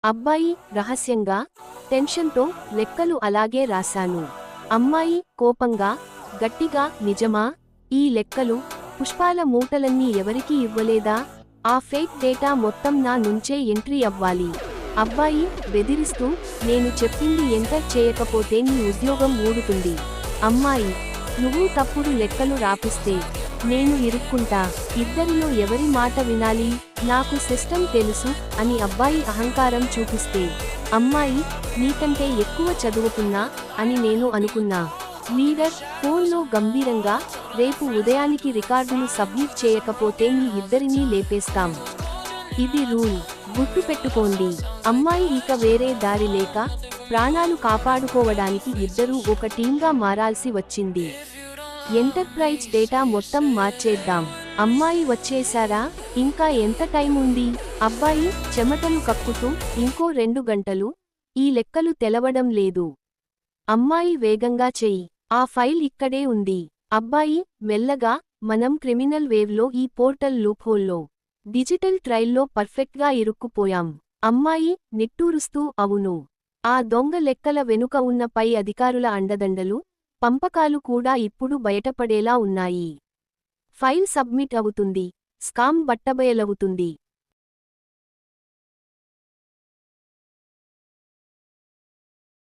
అబ్బాయి రహస్యంగా టెన్షన్తో లెక్కలు అలాగే రాశాను. అమ్మాయి కోపంగా గట్టిగా నిజమా? ఈ లెక్కలు పుష్పాల మూటలన్నీ ఎవరికీ ఇవ్వలేదా? ఆ ఫేక్ డేటా మొత్తం నా నుంచే ఎంట్రీ అవ్వాలి. అబ్బాయి బెదిరిస్తూ నేను చెప్పింది ఎంటర్ చేయకపోతే నీ ఉద్యోగం ఊడుతుంది. అమ్మాయి నువ్వు తప్పుడు లెక్కలు రాపిస్తే నేను ఇరుక్కుంటా. ఇద్దరిలో ఎవరి మాట వినాలి? నాకు సిస్టమ్ తెలుసు అని అబ్బాయి అహంకారం చూపిస్తే అమ్మాయి నీకంటే ఎక్కువ చదువుకున్నా అని నేను అనుకున్నా. లీడర్ ఫోన్లో గంభీరంగా రేపు ఉదయానికి రికార్డులు సబ్మిట్ చేయకపోతే మీ ఇద్దరినీ లేపేస్తాం. ఇది రూల్, గుర్తుపెట్టుకోండి. అమ్మాయి ఇక వేరే దారి లేక ప్రాణాలు కాపాడుకోవడానికి ఇద్దరూ ఒక టీంగా మారాల్సి వచ్చింది. ఎంటర్ప్రైజ్ డేటా మొత్తం మార్చేద్దాం. అమ్మాయి వచ్చేశారా? ఇంకా ఎంత టైం ఉంది? అబ్బాయి చెమటలు కక్కుతూ ఇంకో 2 గంటలు. ఈ లెక్కలు తెలవడం లేదు. అమ్మాయి వేగంగా చెయ్యి. ఆ ఫైల్ ఇక్కడే ఉంది. అబ్బాయి మెల్లగా మనం క్రిమినల్ వేవ్లో ఈ పోర్టల్ లూప్హోల్లో డిజిటల్ ట్రైల్లో పర్ఫెక్ట్గా ఇరుక్కుపోయాం. అమ్మాయి నిట్టూరుస్తూ అవును. ఆ దొంగ లెక్కల వెనుక ఉన్న పై అధికారుల అండదండలు, పంపకాలు కూడా ఇప్పుడు బయటపడేలా ఉన్నాయి. ఫైల్ సబ్మిట్ అవుతుంది. స్కామ్ బట్టబయలవుతుంది.